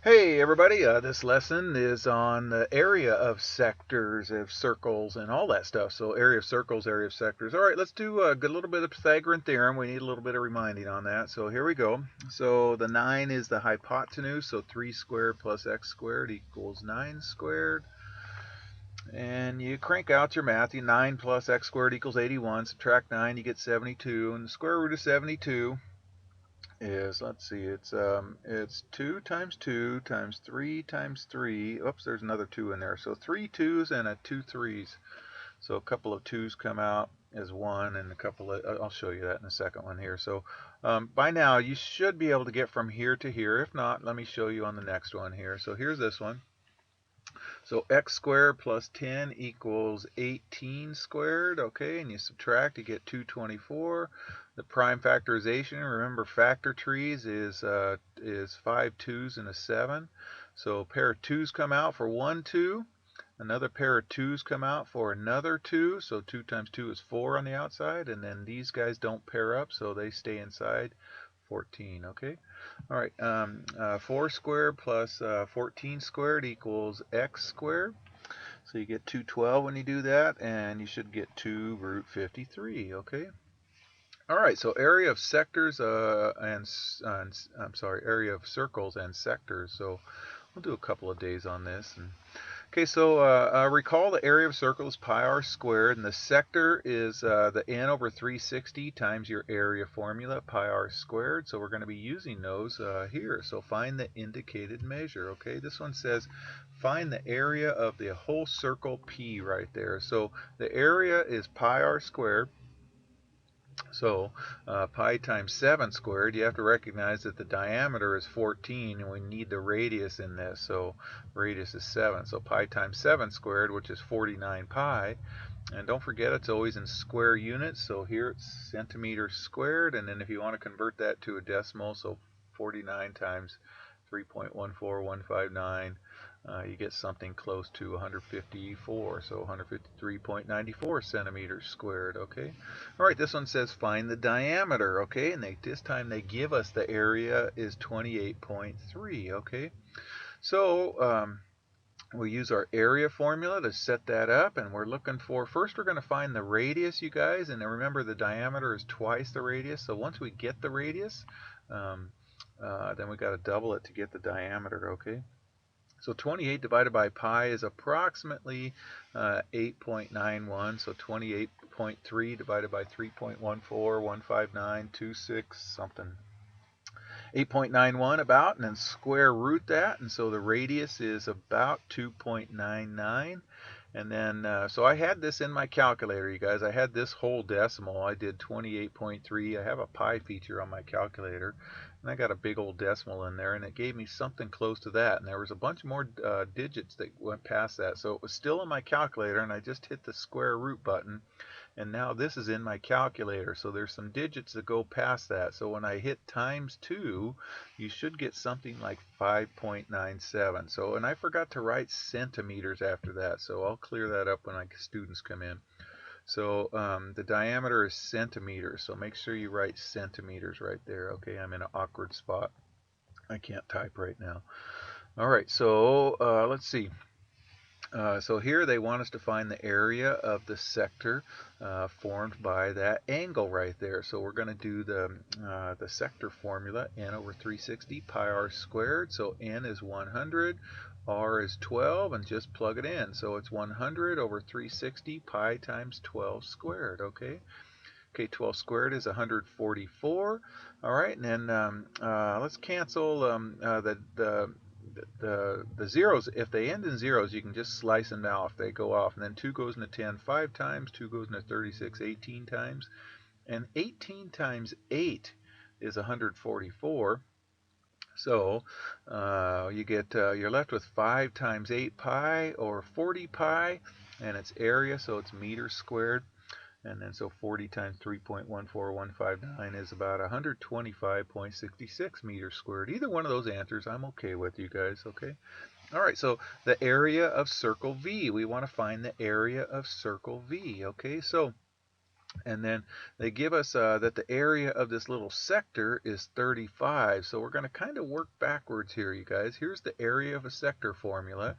Hey everybody, this lesson is on the area of sectors, of circles, and all that stuff. So area of circles, area of sectors. All right, let's do a good little bit of Staggerin Theorem. We need a little bit of reminding on that. So here we go. So the 9 is the hypotenuse, so 3 squared plus x squared equals 9 squared. And you crank out your math. 9 plus x squared equals 81. Subtract 9, you get 72. And the square root of 72 is, let's see, it's 2 times 2 times 3 times 3. Oops, there's another 2 in there. So 3 2's and 2 3's. So a couple of 2's come out as 1, and a couple of, I'll show you that in the second one here. So by now you should be able to get from here to here. If not, let me show you on the next one here. So here's this one. So x squared plus 10 equals 18 squared, okay, and you subtract, you get 224. The prime factorization, remember factor trees is 5 2's and a 7. So a pair of 2's come out for 1 2. Another pair of 2's come out for another 2. So 2 times 2 is 4 on the outside, and then these guys don't pair up, so they stay inside. 14, okay? All right, 4 squared plus 14 squared equals x squared. So you get 212 when you do that, and you should get 2 root 53, okay? All right, so area of sectors I'm sorry, area of circles and sectors. So we'll do a couple of days on this. Okay, so recall the area of a circle is pi r squared, and the sector is the n over 360 times your area formula, pi r squared. So we're going to be using those here. So find the indicated measure, okay? This one says find the area of the whole circle P right there. So the area is pi r squared. So pi times 7 squared, you have to recognize that the diameter is 14 and we need the radius in this. So radius is 7. So pi times 7 squared, which is 49 pi. And don't forget it's always in square units. So here it's centimeters squared. And then if you want to convert that to a decimal, so 49 times 3.14159, you get something close to 154, so 153.94 centimeters squared, okay? All right, this one says find the diameter, okay? And this time they give us the area is 28.3, okay? So we'll use our area formula to set that up, and we're looking for, first we're going to find the radius, you guys, and then remember the diameter is twice the radius, so once we get the radius, then we got to double it to get the diameter, okay? So 28 divided by pi is approximately 8.91. So 28.3 divided by 3.1415926 something. 8.91 about, and then square root that, and so the radius is about 2.99. And then, so I had this in my calculator, you guys. I had this whole decimal. I did 28.3. I have a pi feature on my calculator, and I got a big old decimal in there, and it gave me something close to that. And there was a bunch more digits that went past that. So it was still in my calculator, and I just hit the square root button. And now this is in my calculator, so there's some digits that go past that. So when I hit times 2, you should get something like 5.97. So, and I forgot to write centimeters after that, so I'll clear that up when my students come in. So the diameter is centimeters, so make sure you write centimeters right there. Okay, I'm in an awkward spot. I can't type right now. All right, so let's see. So here they want us to find the area of the sector formed by that angle right there. So we're going to do the sector formula, n over 360 pi r squared. So n is 100, r is 12, and just plug it in. So it's 100 over 360 pi times 12 squared, okay? Okay, 12 squared is 144. All right, and then let's cancel the zeros. If they end in zeros, you can just slice them off. They go off, and then 2 goes into 10 5 times, 2 goes into 36 18 times, and 18 times 8 is 144. So you're left with 5 times 8 pi, or 40 pi, and its area, so it's meters squared. And then so 40 times 3.14159 is about 125.66 meters squared. Either one of those answers I'm okay with, you guys, okay? All right, so the area of circle V. We want to find the area of circle V, okay? So And then they give us that the area of this little sector is 35. So we're going to kind of work backwards here, you guys. Here's the area of a sector formula.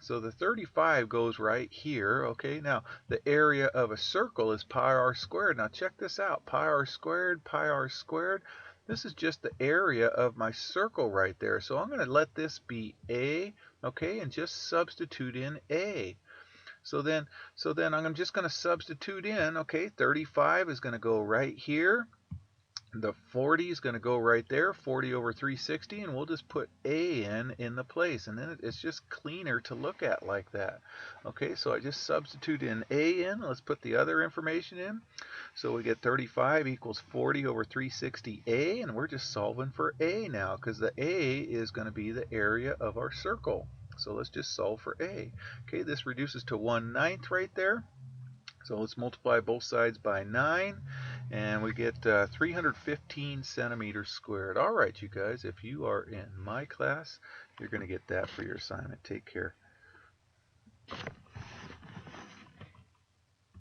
So the 35 goes right here. Okay, now the area of a circle is pi r squared. Now check this out. Pi r squared, pi r squared. This is just the area of my circle right there. So I'm going to let this be A, okay, and just substitute in A. So then I'm just going to substitute in, okay, 35 is going to go right here. The 40 is going to go right there, 40 over 360, and we'll just put A in the place, and then it's just cleaner to look at like that. Okay, so I just substitute in A in. Let's put the other information in. So we get 35 equals 40 over 360A, and we're just solving for A now, because the A is going to be the area of our circle. So let's just solve for A. Okay, this reduces to 1/9 right there. So let's multiply both sides by 9, and we get 315 centimeters squared. All right, you guys, if you are in my class, you're going to get that for your assignment. Take care.